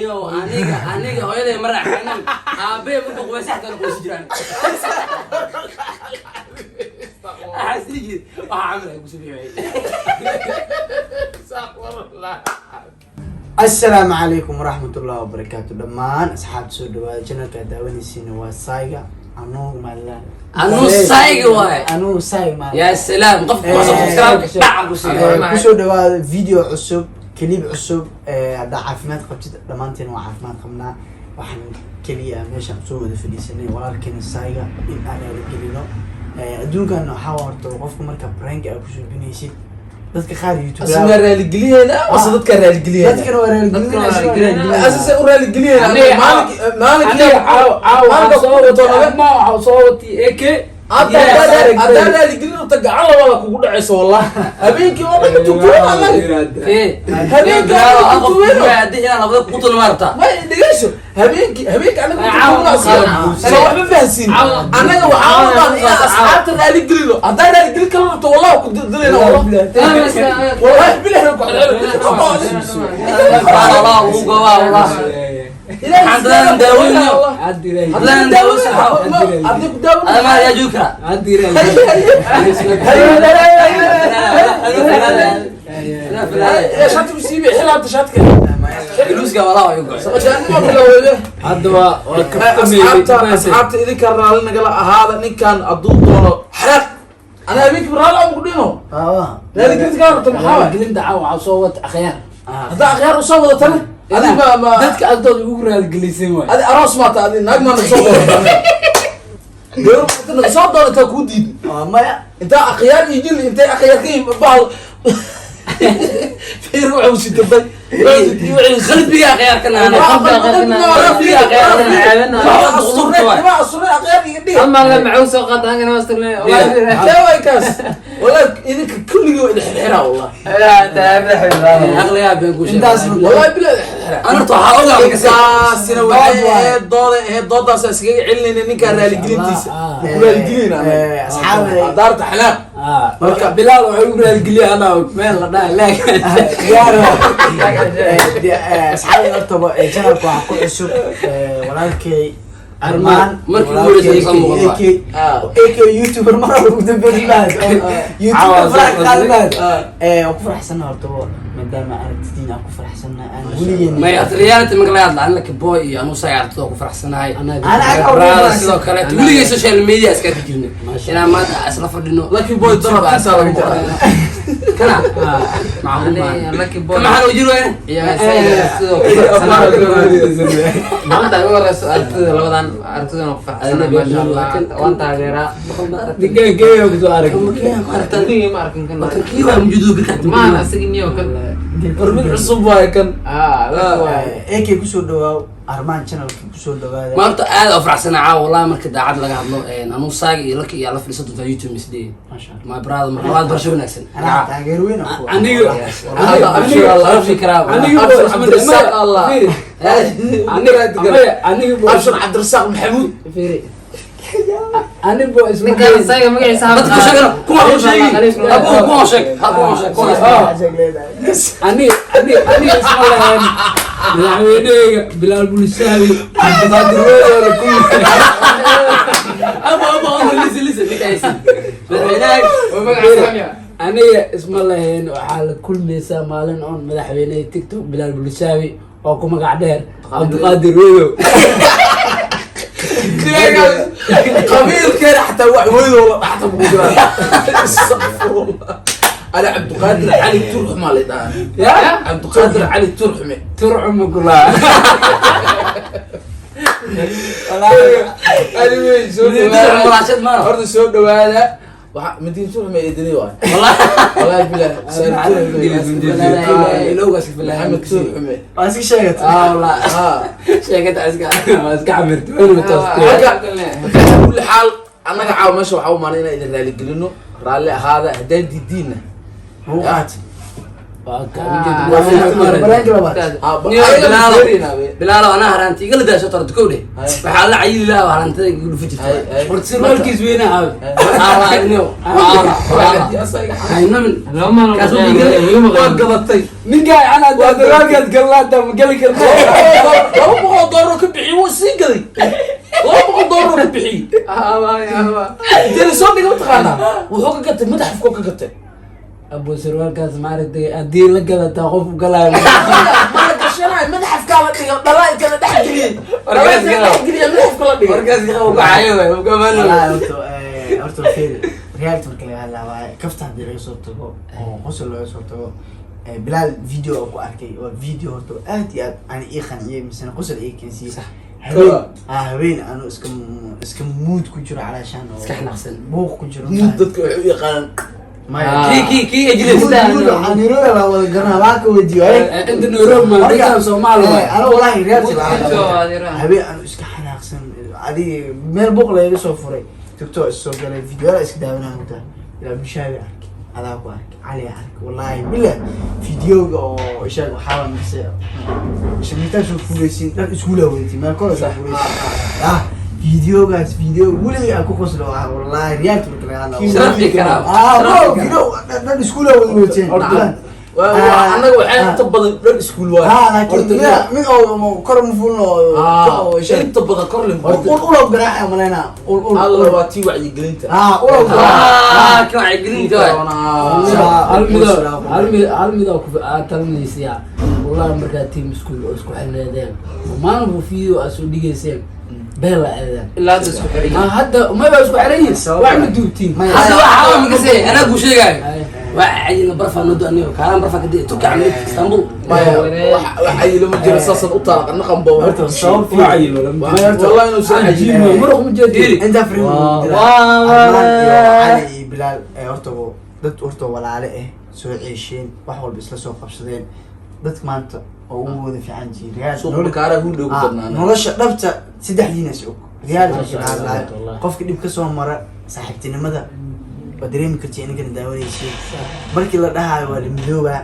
يو أنا هويدا مرة حنا أبي مبغى وسحت أنا كويس جيران أحسيجي أعمل أبو سبيعي السلام عليكم ورحمة الله وبركاته. دمان أصحاب سودوا جنة كداوني سينوا سايغا أنو مالا أنو سايغ واي أنو سايغ مالا يا سلام قف سودوا فيديو عصب كليب عصب هذا عفمات قبضت دمانتين وعفمات قمنا وحن كليا ماشي عصوبة في السنة ولكن السايغا إن أنا رجلينه أدون كأنه حاورت وقفكم مركب برانك أو كشو بنيسي dadka qaar YouTube asma raali galiyeena wasa dadka raali galiyeena dadka raali galiyeena asase u raali galiyeena maalin soo wati eke hadda raali galiyeena ta gacan wala kugu dhacayso wallahi habeenkii oo dhan tukuuna habeenkii hadii ina labada qutul marta ma dhigayso habeenkii anaga tukuuna soo waxba fahansin anaga waxaan ina asxaabta raali galiyo hadda raali galiyo kala rabto wallahi ku dirayna والله بالله الله والله عندنا نداوينا عندنا نداوي انا ما يا جوكرا عندي يا شاتو سيبي حلا انت شاتك فلوس والله يقعد سبجاني ما بلوده هذا اصحابتي اذا كان نقل هذا نين كان ادو دونو حرق أنا أبيك برالة مقدمه. لا ذيك كانت محاولة. قلنا دعوة صوت أخيار. هذا أخيار وصوت تاني. هذا ما ذاتك أدور يقول الجليسين واي. هذا أراس ما تأذي نجمة نصوت. يوم كنا نصوت ولا تكودي. ما أنت أخيار يجي لي أنت أخيار كيف بعض. في روح وشتبي. خلت بيا أخيار كنا أنا. خلت بيا أخيار كنا. أصلا أخيار يدي. أما لما عوسى قد أنا أصلا. لا وايكاس. ولا إذا كل يوم الحرة والله. لا تعرف الحرة. أغلى يا بنقول. والله بلا أنا طاح أقول لك سنة واحد ضد أساس علنا إنك رالي جلينتيس. رالي جلينا. أصحاب دارت حلال. مركب بلال وعيون الجلي أنا وكمان لا لكن. أصحاب أرتبوا جنب وعقول السوق ولكن أرمان إيكي يوتيوبر مرة وكتب بالبلاد يوتيوبر فرح قلبات وكفر حسنا أرتبوا مدام أردتين أكفر حسنا أنا ما يأتريانة مقلاد لأنك بوي أنا سيارة وكفر حسنا هاي أنا أقول سيدو كلا تقول لي السوشيال ميديا أسكت جينا أنا ما أسرف إنه لكن بوي ضرب حسنا كنا معلومة لكن بوي كم حلو يجروا هنا يا سيدو ما أنت أقول سؤال لودان أرتدنا فرحنا ما شاء الله وأنت غيره دقيقة كيف بتوارك تنتهي ما أركن كنا كيف موجود بكرة ما أنا أسقني وكل أرمي عصب واي كان لا إيكي كسر دوا أرمان channel كسر دوا ما أنت قاعد أفرح سنة عا والله مركز عاد لقى عضلو أنا ساقي لك يلا في لسه تطلع يوتيوب مسدي ما شاء الله ما براد مرات برشوا نفسن أنا تاجر وين أخو أنا أبشر كرام أنا عبد الرزاق الله أنا أبشر عبد الرزاق محمود فيري أنا بو اسمه كان سايق ما قاعد يسحب بدك شغله كم شيء أبو كم شيء أبو شيء أنا اسمه الله يعني بلال بوليساوي قادر ولا كل أبو لسه بتعيسي أنا اسم الله وحال كل مسا مالن عن مدحويني تيك توك بلال بوليساوي أو كم قاعدين عبد القادر ويو قبيل كده حتى وعويد والله حتى بقول أنا عبد القادر علي ترحم علي ده يا عبد القادر علي ترحمه ترعم كلها أنا شو مراشد ما أرد شو هذا مدين ترحمه يدني واحد والله بالله لو بس في محمد ترحمه ماسك شيء والله شيء ماسك عمرت وين كل حال أنا قاعد ماشي وحاول ما نينا إذا رالي قلنا رالي هذا هدان دينا هو قاعد bilaalo anaa haraanti igala daasho tarta kowdhe waxaa la cayili lahaa harantada igu dhufa jirta horta sirwaalkiis weyna waa gabatay ninkaa anaa daadawaalkaad galnaata ma geli karta $200 ka bixi wuu sii gaday $200 ka bixi jeli soo dhiga mataqaanaa wuxuu ka gatay madaxafkoo ka gatay abo sirwaalkaas maaragtay haddii la galataa qof galaayo mala gashanaay madaxafkaa la dhiga dhalaa kala dhex geliyey madaxafka la dhiga warkaas kacayo horta feel reality marka laga hadlaa waaye kafta haddii laga soo tago oo qosol laga soo tago bilaal video oo ku arkay waa video horta aad iyo aad aan ii qanciyay misena qosol ii keensiiyey haween anu iska mood ku jiro calaashaan oo iska xanaaqsan buuq ku jiro dadka waxay u yaqaanaan kii ejilista anirola la wada garanaa waa ka weydiiyo inta Nairobi ma dadka Soomaali ana wallahi reality haween anu iska xanaaqsan adiga meel buuq laga soo furay TikTok soo galay video la iska daawanaa muddo ila bishaabi arki adaa ku arki cali arki wallahi billah videoga oo ishaag waxaa mise shamiita soo fulaysin dad isku laaweeyay meel kale soo fulaysin videogaas video weliga ku qoslo wallahi reality marka laga hadlayo sharaxi kara video dad isku laaweeyay annaga waxay inta badan dhan iskuul waay mid oo kor mu fulno inta badan kor lim ulo garaaca malena alla waa tii wacyi gelinta ulo ka wacyigelinta hal mid oo ku talmaysiya wallahi markaa team school oo isku xirneedeen maana bu video asu dhigeyseen beel aadan ilaa hadda isku xiran ma hadda ma ba isku xiran yihiin wax ma duubtiin hadda waxa ma gasay ana ku sheegay وعيل برفع ندو أنيو كلام برفع كده تركع من إسطنبول وعيل ما جرى أساسا أطلق النقم بوا صوت وعيل والله إنه سعيد مرق من جديد أنت فريم علي بلال أرتبو ضد أرتبو ولا عليه سوي 20 وحول بس لسوق قبضين ضد ما أنت أو في عندي ريال سوق بكارة هو اللي قدرنا نولش ربطة 6 دينا سوق ريال قف كده بكسر مرة صاحبتنا ماذا بدريم كرتي أنا كنا داوني شيء مركي الله ده هو المدوبة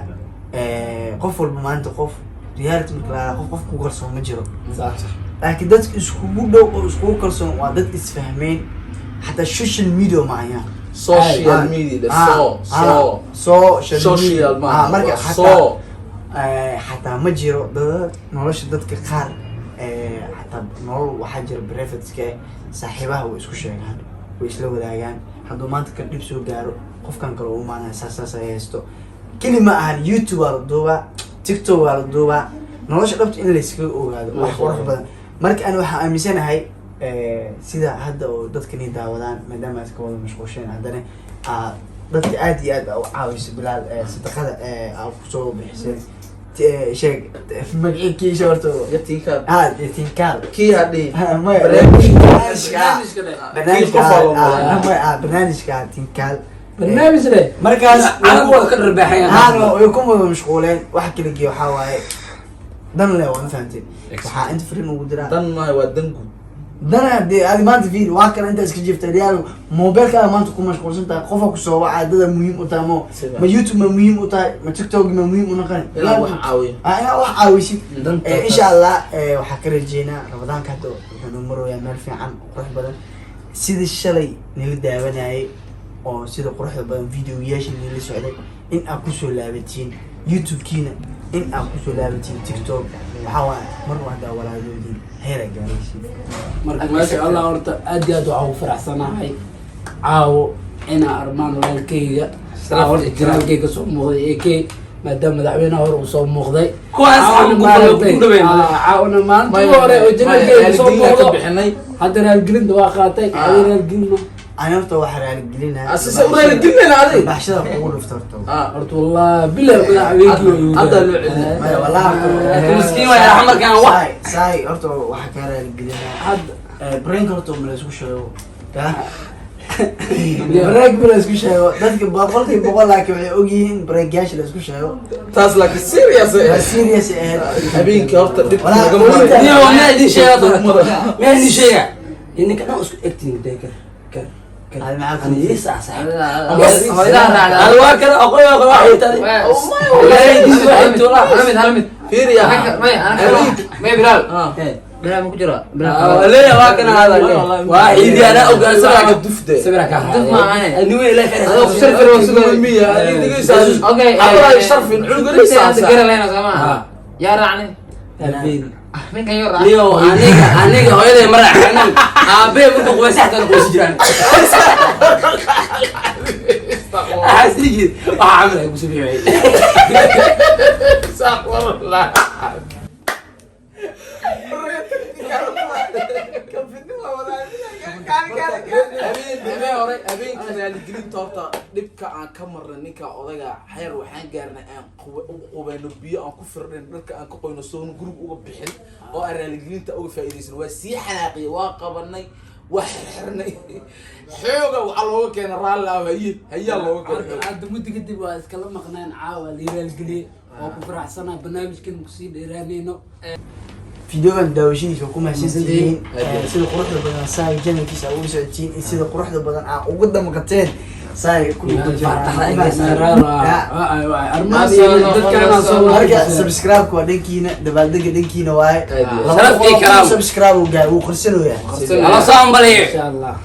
قف والبمانت قف ريالة مثل قف كوكرسون مجرو لكن ده اسكو كرسون وعدد اسفهمين حتى السوشيال ميديا معايا سوشيال ميديا سوشيال مركي حتى مجرو ده نولش ده كخار حتى نول وحجر بريفتك صاحبه واسكو شيغان ويسلو وداغان hadduu maanta ka dhib soo gaaro qofkan kale uu maana saas ay haysto kelima aan YouTube wala duuba TikTok wala duuba nolosha dhabta in la iska ogaado wax qurux badan marka aan waxa aaminsanahay sida hadda oo dadkani daawadaan maadaama ay ka wada mashquulsheen haddana dadka aad iyo aad u caawiso bilaal sadaqada aad ku soo bixisay sheeg magciinkii shorto يتيكال يتيكال كي هادي برنامجka tinkaal برنامج ده markaas anigu ka rarbaaxay way ku wada mashquuleen wax kale giyo waxa waaye dan le waan fahanteen waxa inta fariin ugu diraa دن ما هو دنكو dan hadii aad maanta fiir waa kan inta iska jiftay real mobilka maanta ku mashquulsan tahay qofka ku soo wacay dad muhiim u tahay ma YouTube ma muhiim u tahay ma TikTok ma muhiim u noqon لا wax caawiyo ina wax caawisid insha Allah waxa ka rajeynaa Ramadaanka hadda wuxuu marooyaa meel fiican qurux badan sida shalay nila daawanayay oo sida quruxda badan videoyaasha nila socday in aad ku soo laabatiin YouTube kiina in aad ku soo laabatiin TikTok waxa waa mar wada walaaloodin heera gaaraysid marka ma sha Allah horta aad iyo aad waxaan u faraxsanahay caawo ina armaan walaalkayga horta jiraalkayga soo muuqday AK maadaama madaxweynaha hore uu soo muuqday kuwaas aan ku dhaweyn caawna maanta hore oo jiraalkayga soo muuqday bixinay hadda raalgelinta waa qaatay raalgelino أنا أرتو واحد على الجلينا أساسا ورا الجلينا هذه بحشرة بقول افترتو أرتو والله بالله بالله هذا ما والله مسكين ويا عمر كان واحد ساي أرتو واحد على الجلينا حد برينك أرتو من سوي شو ده بريك من سوي شو ده بقولك بقول لك أوجين بريك جاش لسوي شو تاس لك سيريس سيريس أبين كأرتو دب ما عندي شيء ما عندي شيء إنك أنا أسكت أكتين ده هذا معاك أنا صح hooyadaa raacda أنا واكل أقوى واحد تاني halmid fiir ya may bilaal bilaal ma ku jira bilaal ليه واكل هذا واحد أنا أوقع سبعة dufde سبعة كهذا duf maahan النوي لا adoo ku sharfi rabo sidoo miya adigiisa okay abra sharfin cunugisa gara leena sama yaa raacne ninkan yoo raac ليه أنا هو اللي مرة عني أبي بدو قوي ساعة أنا قوي جيران أحس يجي أعمل أبو سبيعي استغفر الله habeenka raaligelinta horta dhibka aan ka marnay ninka odaga xeer waxaan gaarnay aan qubayno biyo aan ku firdhin dharka aan ka qoyno soon group uga bixin oo aan raaligelinta uga faa'iideysan waa sii xanaaqiyay waa qabanay wax xirnay xooga waxa looga keenay raali ah hayaa looga keenay hadda muddo kadib waa iskala maqnaan caawa liiraalgeliye oo ku faraxsanaa barnaamijkan kusii dheeraanayno فيديوغان داوشيش وكم حسيتين سيد قروح بدن ساي جنة كيس أول ساعتين سيد قروح بدن وقدم مقتين ساي كل سبسكرايب كودنكينا دبل دنكينا واي سبسكرايب وقال وخرسلوا يعني على صام بلي إن شاء الله